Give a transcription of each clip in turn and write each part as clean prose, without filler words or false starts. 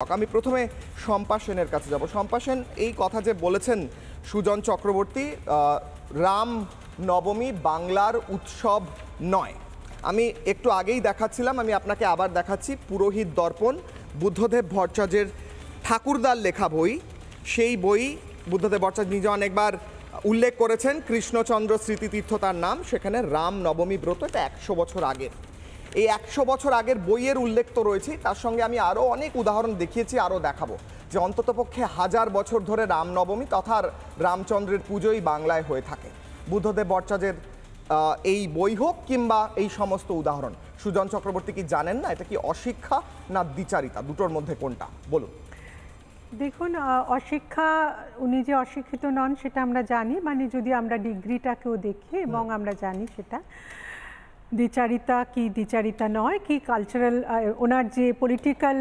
আমি প্রথমে শম্পা সেনের কাছে যাব। শম্পা সেন এই কথা যে বলেছেন সুজন চক্রবর্তী, রাম নবমী বাংলার উৎসব নয়। আমি একটু আগেই দেখাচ্ছিলাম, আমি আপনাকে আবার দেখাচ্ছি পুরোহিত দর্পণ, বুদ্ধদেব ভট্টাচার্যের ঠাকুরদার লেখা বই। সেই বই বুদ্ধদেব ভট্টাচার্য নিজে অনেকবার উল্লেখ করেছেন, কৃষ্ণচন্দ্র স্মৃতিতীর্থ তার নাম। সেখানে রাম নবমী ব্রত, এটা 100 বছর আগের। এই 100 বছর আগের বইয়ের উল্লেখ তো রয়েছে, তার সঙ্গে আমি আরও অনেক উদাহরণ দেখিয়েছি, আরও দেখাবো যে অন্ততপক্ষে 1000 বছর ধরে রামনবমী তথা রামচন্দ্রের পুজোই বাংলায় হয়ে থাকে। বুদ্ধদেব ভট্টাচার্যের এই বই হোক কিংবা এই সমস্ত উদাহরণ, সুজন চক্রবর্তী কি জানেন না এটা কি অশিক্ষা না দ্বিচারিতা, দুটোর মধ্যে কোনটা বলুন? দেখুন, অশিক্ষা, উনি যে অশিক্ষিত নন সেটা আমরা জানি, মানে যদি আমরা ডিগ্রিটাকেও দেখি এবং আমরা জানি সেটা। দ্বিচারিতা কি দ্বিচারিতা নয়, কি কালচারাল ওনার যে পলিটিক্যাল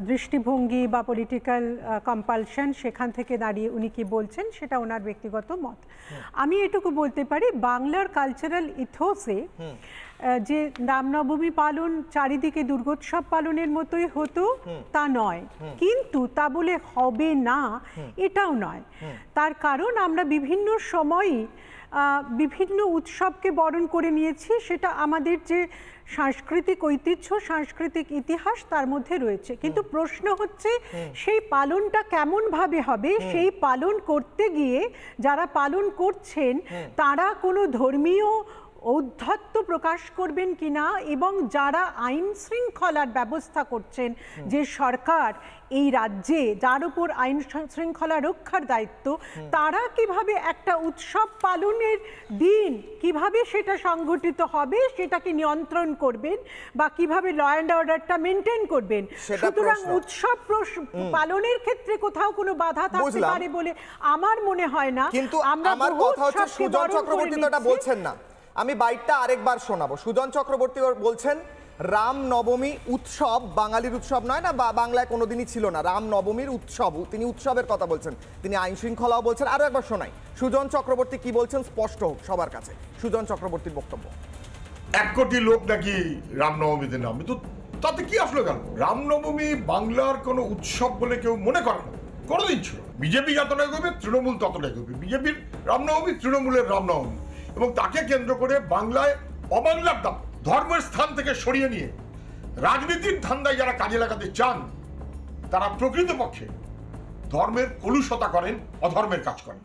দৃষ্টিভঙ্গি বা পলিটিক্যাল কম্পালশন, সেখান থেকে দাঁড়িয়ে উনি কি বলছেন সেটা ওনার ব্যক্তিগত মত। আমি এটুকু বলতে পারি, বাংলার কালচারাল ইথোসে যে রামনবমী পালন চারিদিকে দুর্গোৎসব পালনের মতোই হতো তা নয়, কিন্তু তা বলে হবে না এটাও নয়। তার কারণ আমরা বিভিন্ন সময়ই বিভিন্ন উৎসবকে বরণ করে নিয়েছি, সেটা আমাদের যে সাংস্কৃতিক ঐতিহ্য, সাংস্কৃতিক ইতিহাস তার মধ্যে রয়েছে। কিন্তু প্রশ্ন হচ্ছে সেই পালনটা কেমনভাবে হবে। সেই পালন করতে গিয়ে যারা পালন করছেন তারা কোনো ধর্মীয় ঔদ্ধত্য প্রকাশ করবেন কিনা, এবং যারা আইন শৃঙ্খলার ব্যবস্থা করছেন, যে সরকার এই রাজ্যে যার উপর আইন শৃঙ্খলা রক্ষার দায়িত্ব, তারা কিভাবে একটা উৎসব পালনের দিন কিভাবে সেটা সংগঠিত হবে সেটাকে নিয়ন্ত্রণ করবেন বা কিভাবে ল অ্যান্ড অর্ডারটা মেনটেন করবেন। সুতরাং উৎসব পালনের ক্ষেত্রে কোথাও কোনো বাধা থাকতে পারে বলে আমার মনে হয় না। কিন্তু আমার কথা হচ্ছে সুজন চক্রবর্তী তো এটা বলছেন না। আমি বাইটটা আরেকবার শোনাবো। সুজন চক্রবর্তী বলছেন রাম নবমী উৎসব বাঙালির উৎসব নয়, না বাংলায় কোনোদিনই ছিল না রাম নবমীর উৎসব। তিনি উৎসবের কথা বলছেন, তিনি আইন শৃঙ্খলাও বলছেন। আরো একবার শোনাই সুজন চক্রবর্তী কি বলছেন, স্পষ্ট হোক সবার কাছে সুজন চক্রবর্তীর বক্তব্য। 1 কোটি লোক নাকি রামনবমীতে নামবে, তো তাতে কি আসলো কেন? রামনবমী বাংলার কোনো উৎসব বলে কেউ মনে করে না, কোনোদিন ছিল। বিজেপি যতটা এগোবে তৃণমূল ততটা এগোবে। বিজেপির রামনবমী তৃণমূলের রামনবমী, এবং তাকে কেন্দ্র করে বাংলায় অবাংলার দাম ধর্মের স্থান থেকে সরিয়ে নিয়ে রাজনীতির ধান্দায় যারা কাজে লাগাতে চান, তারা প্রকৃতপক্ষে ধর্মের কলুষতা করেন, অধর্মের কাজ করেন।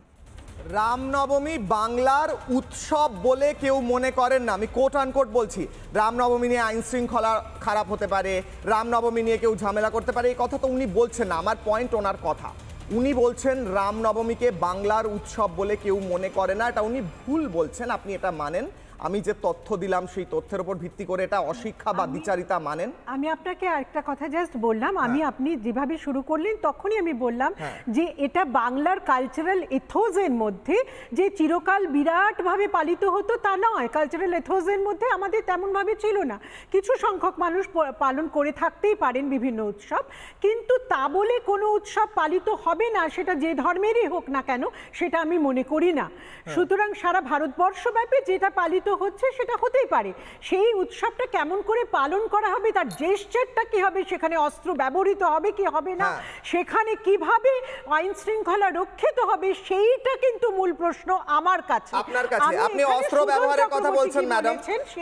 রামনবমী বাংলার উৎসব বলে কেউ মনে করেন না। আমি কোট আনকোট বলছি, রামনবমী নিয়ে আইন শৃঙ্খলা খারাপ হতে পারে, রামনবমী নিয়ে কেউ ঝামেলা করতে পারে, এই কথা তো উনি বলছেন না। আমার পয়েন্ট ওনার কথা, উনি বলছেন রামনবমীকে বাংলার উৎসব বলে কেউ মনে করে না, এটা উনি ভুল বলছেন। আপনি এটা মানেন? আমি যে তথ্য দিলাম সেই তথ্যের উপর ভিত্তি করে এটা অশিক্ষা বা দ্বিচারিতা মানেন? আমি আপনাকে আরেকটা কথা জাস্ট বললাম, আপনি যেভাবে শুরু করলেন তখনই আমি বললাম যে এটা বাংলার কালচারাল এথোসের মধ্যে যে চিরকাল বিরাটভাবে পালিত হতো তা নয়। কালচারাল এথোসের মধ্যে আমাদের তেমনভাবে ছিল না। কিছু সংখ্যক মানুষ পালন করে থাকতেই পারেন বিভিন্ন উৎসব, কিন্তু তা বলে কোনো উৎসব পালিত হবে না, সেটা যে ধর্মেরই হোক না কেন, সেটা আমি মনে করি না। সুতরাং সারা ভারতবর্ষব্যাপী যেটা পালিত হচ্ছে সেটা হতেই পারে। সেই উৎসবটা কেমন করে পালন করা হবে, তার জেস্চারটা কি হবে, সেখানে অস্ত্র ব্যবহৃত হবে কি হবে না, সেখানে কিভাবে আইন শৃঙ্খলা রক্ষিত হবে, সেইটা কিন্তু মূল প্রশ্ন আমার কাছে। আপনার কাছে আপনি অস্ত্র ব্যবহারের কথা বলছেন ম্যাডাম,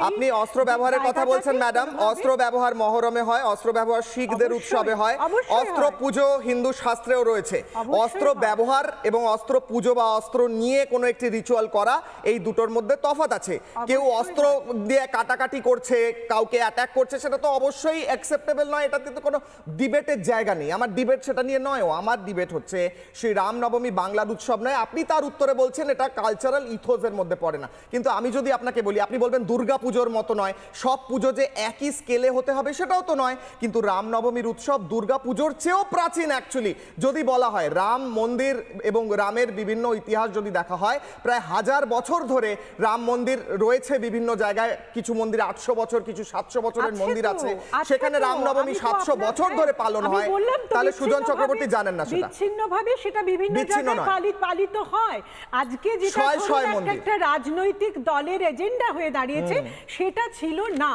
আপনি অস্ত্র ব্যবহারের কথা বলছেন ম্যাডাম। অস্ত্র ব্যবহার মহরমে হয়, অস্ত্র ব্যবহার শিখদের উৎসবে হয়, অস্ত্র পুজো হিন্দু শাস্ত্রেও রয়েছে। অস্ত্র ব্যবহার এবং অস্ত্র পুজো বা অস্ত্র নিয়ে কোনো একটি রিচুয়াল করা, এই দুটোর মধ্যে তফাৎ আছে। কেউ অস্ত্র দিয়ে কাটাকাটি করছে, কাউকে অ্যাটাক করছে, সেটা তো অবশ্যই অ্যাকসেপ্টেবল নয়। এটাতে তো কোনো ডিবেটের জায়গা নেই। আমার ডিবেট সেটা নিয়ে নয়, আমার ডিবেট হচ্ছে সেই রামনবমী বাংলার উৎসব নয়। আপনি তার উত্তরে বলছেন এটা কালচারাল ইথোসের মধ্যে পড়ে না। কিন্তু আমি যদি আপনাকে বলি, আপনি বলবেন দুর্গা পুজোর মতো নয়, সব পুজো যে একই স্কেলে হতে হবে সেটাও তো নয়। কিন্তু রামনবমীর উৎসব দুর্গা পুজোর চেয়েও প্রাচীন অ্যাকচুয়ালি। যদি বলা হয় রাম মন্দির এবং রামের বিভিন্ন ইতিহাস যদি দেখা হয়, প্রায় 1000 বছর ধরে রাম মন্দির রয়েছে বিভিন্ন জায়গায়। কিছু মন্দির 800 বছর, কিছু 700 বছরের মন্দির আছে, সেখানে রামনবমী 700 বছর ধরে পালন হয়। তাহলে সুজন চক্রবর্তী জানেন না সেটা বিচ্ছিন্নভাবে সেটা বিভিন্ন জায়গায় পালিত হয়। আজকে যেটা একটা রাজনৈতিক দলের এজেন্ডা হয়ে দাঁড়িয়েছে সেটা ছিল না।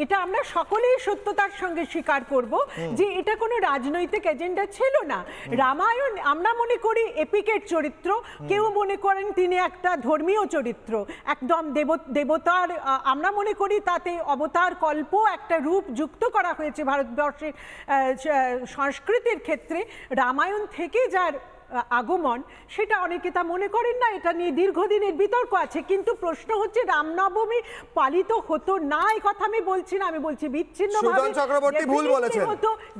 এটা আমরা সকলেই সত্যতার সঙ্গে স্বীকার করব যে এটা কোনো রাজনৈতিক এজেন্ডা ছিল না। রামায়ণ আমরা মনে করি এপিকের চরিত্র, কেউ মনে করেন তিনি একটা ধর্মীয় চরিত্র, একদম দেবতার, আমরা মনে করি তাতে অবতার কল্প একটা রূপ যুক্ত করা হয়েছে ভারতবর্ষের সংস্কৃতির ক্ষেত্রে। রামায়ণ থেকে যার আগমন সেটা অনেকে তা মনে করেন না, এটা নিয়ে দীর্ঘদিনের বিতর্ক আছে। কিন্তু প্রশ্ন হচ্ছে রামনবমী পালিত হতো না এই কথা আমি বলছি না, আমি বলছি বিচ্ছিন্নভাবে। সুজন চক্রবর্তী ভুল বলেছেন,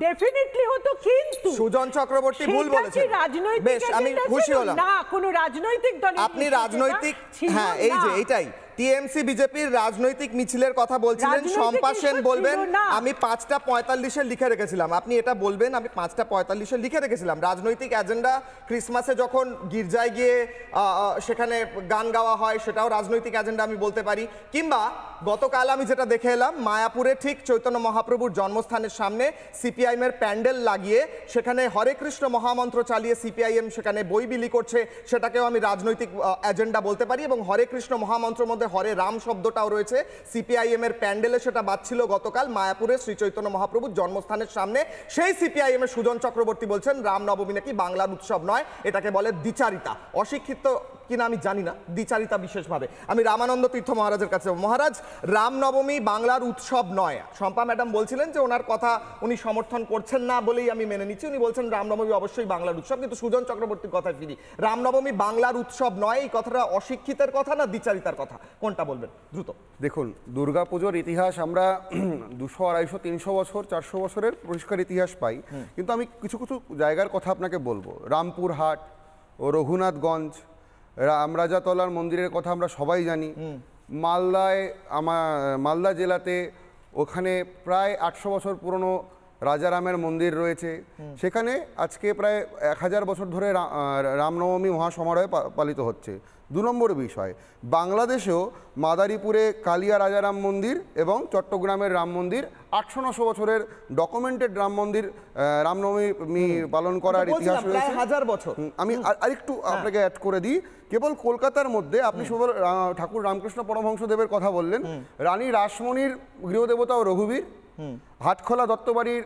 ডেফিনেটলি হতো, কিন্তু সুজন চক্রবর্তী ভুল বলেছেন। রাজনৈতিক আমি খুশি হলাম না, কোনো রাজনৈতিক দল আপনি রাজনৈতিক, হ্যাঁ এই যে এইটাই টিএমসি বিজেপির রাজনৈতিক মিছিলের কথা বলছিলেন। শম্পা সেন বলবেন আমি 5:45 লিখে রেখেছিলাম, আপনি এটা বলবেন আমি 5:45 লিখে রেখেছিলাম। রাজনৈতিক এজেন্ডা ক্রিসমাসে যখন গির্জায় গিয়ে সেখানে গান গাওয়া হয় সেটাও রাজনৈতিক এজেন্ডা আমি বলতে পারি। কিংবা গতকাল আমি যেটা দেখে এলাম মায়াপুরে ঠিক চৈতন্য মহাপ্রভুর জন্মস্থানের সামনে সিপিআইএম এর প্যান্ডেল লাগিয়ে সেখানে হরে কৃষ্ণ মহামন্ত্র চালিয়ে সিপিআইএম সেখানে বই বিলি করছে, সেটাকেও আমি রাজনৈতিক এজেন্ডা বলতে পারি। এবং হরে কৃষ্ণ মহামন্ত্রের মধ্যে হরে রাম শব্দটাও রয়েছে। সিপিআইএম এর প্যান্ডেলে সেটা বাজছিল গতকাল মায়াপুরে শ্রী চৈতন্য মহাপ্রভুর জন্মস্থানের সামনে। সেই সিপিআইএম এর সুজন চক্রবর্তী বলছেন রামনবমী নাকি বাংলার উৎসব নয়, এটাকে বলে দ্বিচারিতা। অশিক্ষিত কিনা আমি জানি না, দ্বিচারিতা বিশেষভাবে। আমি রামানন্দ তীর্থ মহারাজের কাছে, মহারাজ রামনবমী বাংলার উৎসব নয়। শম্পা ম্যাডাম বলছিলেন যে ওনার কথা উনি সমর্থন করছেন না বলেই আমি মেনে নিচ্ছি, উনি বলছেন রামনবমী অবশ্যই বাংলার উৎসব। কিন্তু সুজন চক্রবর্তীর কথায় ফিরি, রামনবমী বাংলার উৎসব নয়, এই কথাটা অশিক্ষিতের কথা না দ্বিচারিতার কথা, কোনটা বলবেন দ্রুত? দেখুন, দুর্গাপুজোর ইতিহাস আমরা 200, 250, 300 বছর, 400 বছরের পরিষ্কার ইতিহাস পাই। কিন্তু আমি কিছু কিছু জায়গার কথা আপনাকে বলবো। রামপুরহাট ও রঘুনাথগঞ্জ, রামরাজাতলার মন্দিরের কথা আমরা সবাই জানি। মালদা জেলাতে ওখানে প্রায় 800 বছর পুরনো রাজারামের মন্দির রয়েছে, সেখানে আজকে প্রায় 1000 বছর ধরে রামনবমী মহাসমারোহে পালিত হচ্ছে। 2 নম্বর বিষয়, বাংলাদেশেও মাদারীপুরে কালিয়া রাজারাম মন্দির এবং চট্টগ্রামের রাম মন্দির 800-900 বছরের ডকুমেন্টেড রাম মন্দির রামনবমী পালন করার ইতিহাস রয়েছে 1000 বছর। আমি আরেকটু আপনাকে অ্যাড করে দিই, কেবল কলকাতার মধ্যে আপনি কেবল ঠাকুর রামকৃষ্ণ পরমহংসদেবের কথা বললেন, রানী রাসমণির গৃহদেবতা রঘুবীর, হাটখোলা দত্তবাড়ির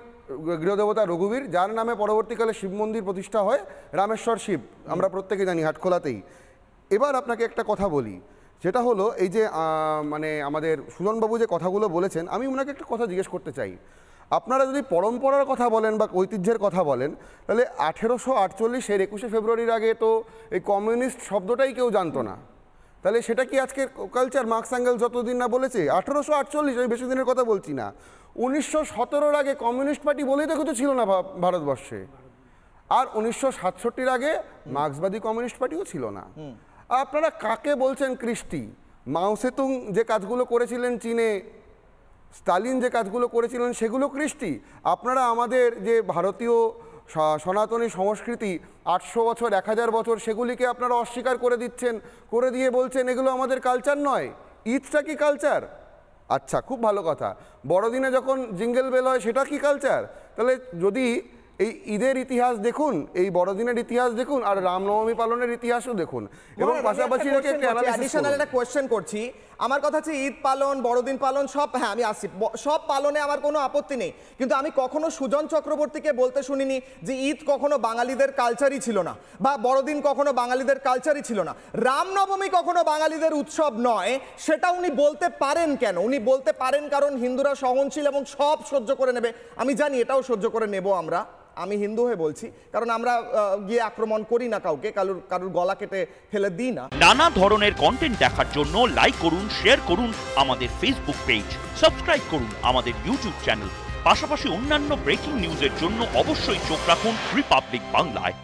গৃহদেবতা রঘুবীর, যার নামে পরবর্তীকালে শিব মন্দির প্রতিষ্ঠা হয়, রামেশ্বর শিব, আমরা প্রত্যেকে জানি হাটখোলাতেই। এবার আপনাকে একটা কথা বলি, সেটা হলো এই যে মানে আমাদের সুজনবাবু যে কথাগুলো বলেছেন, আমি ওনাকে একটা কথা জিজ্ঞেস করতে চাই। আপনারা যদি পরম্পরার কথা বলেন বা ঐতিহ্যের কথা বলেন, তাহলে 1848-এর 21শে ফেব্রুয়ারির আগে তো এই কমিউনিস্ট শব্দটাই কেউ জানতো না। তাহলে সেটা কি আজকের কালচার? মার্কস অ্যাঙ্গেল যতদিন না বলেছে 1848, আমি বেশি দিনের কথা বলছি না, 1917-র আগে কমিউনিস্ট পার্টি বলেই তো কিছু ছিল না ভারতবর্ষে। আর 1967-র আগে মার্ক্সবাদী কমিউনিস্ট পার্টিও ছিল না। আপনারা কাকে বলছেন কৃষ্টি? মাও সেতুং যে কাজগুলো করেছিলেন চীনে, স্টালিন যে কাজগুলো করেছিলেন সেগুলো কৃষ্টি? আপনারা আমাদের যে ভারতীয় সনাতনী সংস্কৃতি 800 বছর, 1000 বছর, সেগুলিকে আপনারা অস্বীকার করে দিচ্ছেন, করে দিয়ে বলছেন এগুলো আমাদের কালচার নয়। ঈদটা কি কালচার? আচ্ছা, খুব ভালো কথা। বড়দিনে যখন জিঙ্গেল বেল হয় সেটা কি কালচার? তাহলে যদি এই ঈদের ইতিহাস দেখুন, এই বড়দিনের ইতিহাস দেখুন, আর রামনবমী পালনের ইতিহাসও দেখুন, এবং পাশাপাশি একটা কোয়েশ্চেন করছি। আমার কথা হচ্ছে ঈদ পালন, বড়দিন পালন সব, হ্যাঁ আমি আসছি, সব পালনে আমার কোনো আপত্তি নেই, কিন্তু আমি কখনো সুজন চক্রবর্তীকে বলতে শুনিনি যে ঈদ কখনো বাঙালিদের কালচারই ছিল না, বা বড়দিন কখনো বাঙালিদের কালচারই ছিল না। রামনবমী কখনো বাঙালিদের উৎসব নয়, সেটা উনি বলতে পারেন কেন? উনি বলতে পারেন কারণ হিন্দুরা সহনশীল এবং সব সহ্য করে নেবে। আমি জানি এটাও সহ্য করে নেব আমরা, আমি হিন্দু হয়ে বলছি, কারণ আমরা গিয়ে আক্রমণ করি না কাউকে, কারুর গলা কেটে ফেলে দিই না। নানা ধরনের কন্টেন্ট দেখার জন্য লাইক করুন, শেয়ার করুন আমাদের ফেসবুক পেজ, সাবস্ক্রাইব করুন আমাদের ইউটিউব চ্যানেল। পাশাপাশি অন্যান্য ব্রেকিং নিউজের জন্য অবশ্যই চোখ রাখুন রিপাবলিক বাংলায়।